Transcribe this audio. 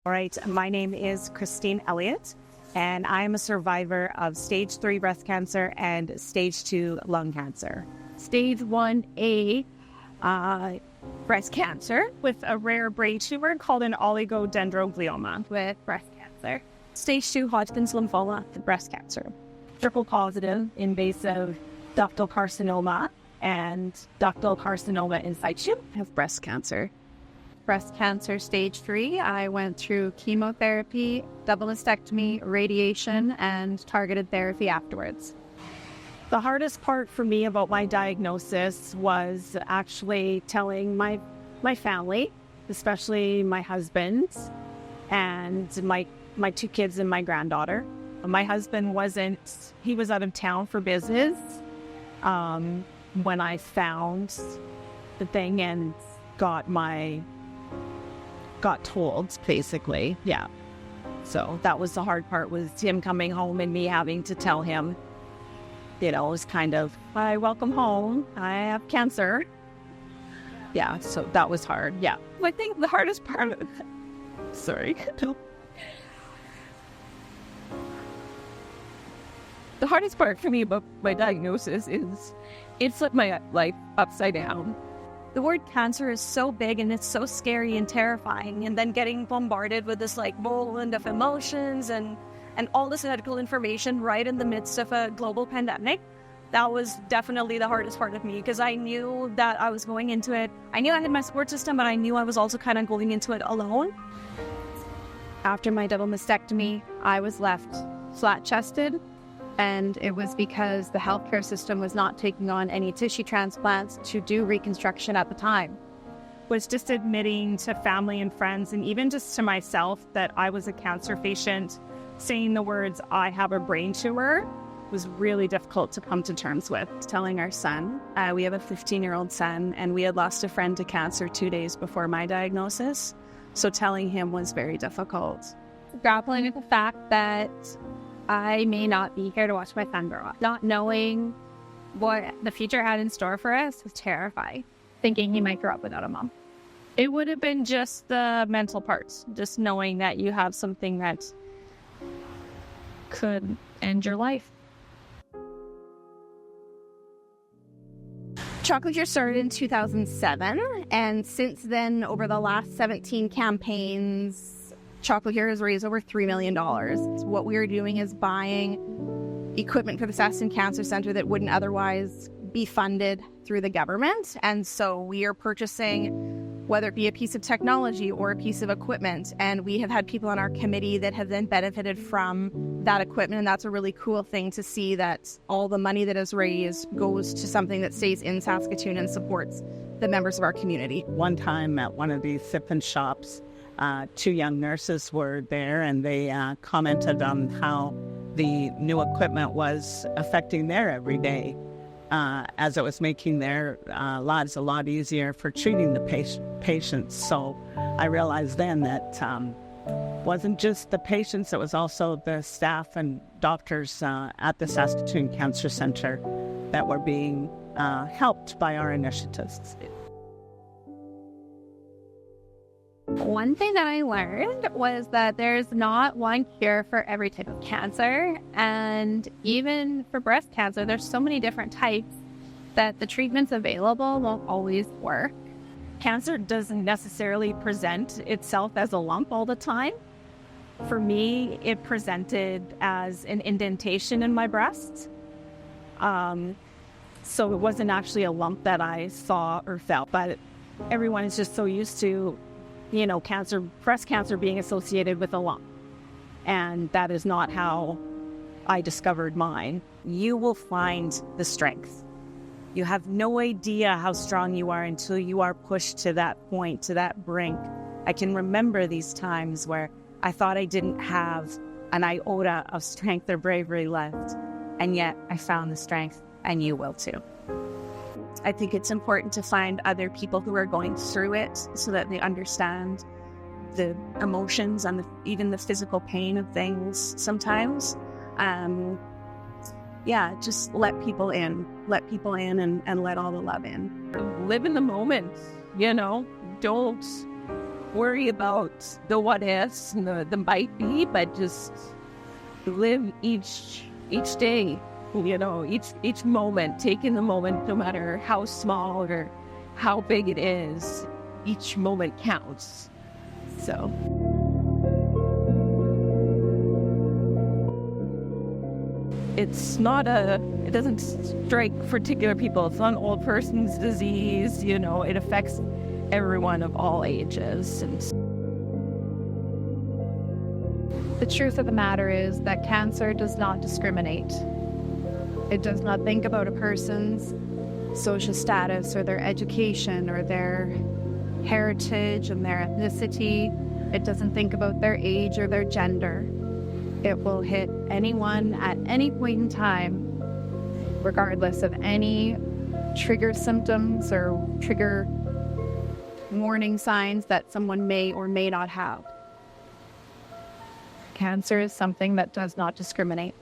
All right, my name is Christine Elliott, and I am a survivor of stage 3 breast cancer and stage 2 lung cancer. Stage 1A breast cancer with a rare brain tumor called an oligodendroglioma with breast cancer. Stage 2 Hodgkin's lymphoma, breast cancer. Triple positive invasive ductal carcinoma and ductal carcinoma in situ. I have breast cancer. Breast cancer stage 3, I went through chemotherapy, double mastectomy, radiation, and targeted therapy afterwards. The hardest part for me about my diagnosis was actually telling my family, especially my husband and my 2 kids and my granddaughter. My husband he was out of town for business when I found the thing and got told, basically. Yeah. So that was the hard part, was him coming home and me having to tell him, it was kind of, hi, welcome home. I have cancer. Yeah. So that was hard. Yeah. I think the hardest part of it, sorry. The hardest part for me about my diagnosis is it flipped my life upside down. The word cancer is so big and it's so scary and terrifying, and then getting bombarded with this whirlwind of emotions and all this medical information right in the midst of a global pandemic. That was definitely the hardest part of me, because I knew that I was going into it. I knew I had my support system, but I knew I was also kind of going into it alone. After my double mastectomy, I was left flat-chested. And it was because the healthcare system was not taking on any tissue transplants to do reconstruction at the time. Was just admitting to family and friends, and even just to myself, that I was a cancer patient. Saying the words, I have a brain tumor, was really difficult to come to terms with. Telling our son, we have a 15-year-old son, and we had lost a friend to cancer 2 days before my diagnosis. So telling him was very difficult. Grappling with the fact that I may not be here to watch my son grow up. Not knowing what the future had in store for us was terrifying. Thinking he might grow up without a mom. It would have been just the mental parts, just knowing that you have something that could end your life. Choc'laCure started in 2007, and since then, over the last 17 campaigns, Choc'laCure has raised over $3 million. What we are doing is buying equipment for the Saskatoon Cancer Centre that wouldn't otherwise be funded through the government. And so we are purchasing, whether it be a piece of technology or a piece of equipment. And we have had people on our committee that have then benefited from that equipment. And that's a really cool thing to see, that all the money that is raised goes to something that stays in Saskatoon and supports the members of our community. One time at one of these sipping shops, 2 young nurses were there, and they commented on how the new equipment was affecting their everyday, as it was making their lives a lot easier for treating the patients. So I realized then that wasn't just the patients, it was also the staff and doctors at the Saskatoon Cancer Centre that were being helped by our initiatives. One thing that I learned was that there's not one cure for every type of cancer. And even for breast cancer, there's so many different types that the treatments available won't always work. Cancer doesn't necessarily present itself as a lump all the time. For me, it presented as an indentation in my breast. So it wasn't actually a lump that I saw or felt, but everyone is just so used to breast cancer being associated with a lump. And that is not how I discovered mine. You will find the strength. You have no idea how strong you are until you are pushed to that point, to that brink. I can remember these times where I thought I didn't have an iota of strength or bravery left, and yet I found the strength, and you will too. I think it's important to find other people who are going through it so that they understand the emotions and even the physical pain of things sometimes. Just let people in and let all the love in. Live in the moment, don't worry about the what ifs and the might be, but just live each day, each moment, taking the moment, no matter how small or how big it is, each moment counts. So. It doesn't strike particular people. It's not an old person's disease, it affects everyone of all ages. And the truth of the matter is that cancer does not discriminate. It does not think about a person's social status or their education or their heritage and their ethnicity. It doesn't think about their age or their gender. It will hit anyone at any point in time, regardless of any trigger symptoms or trigger warning signs that someone may or may not have. Cancer is something that does not discriminate.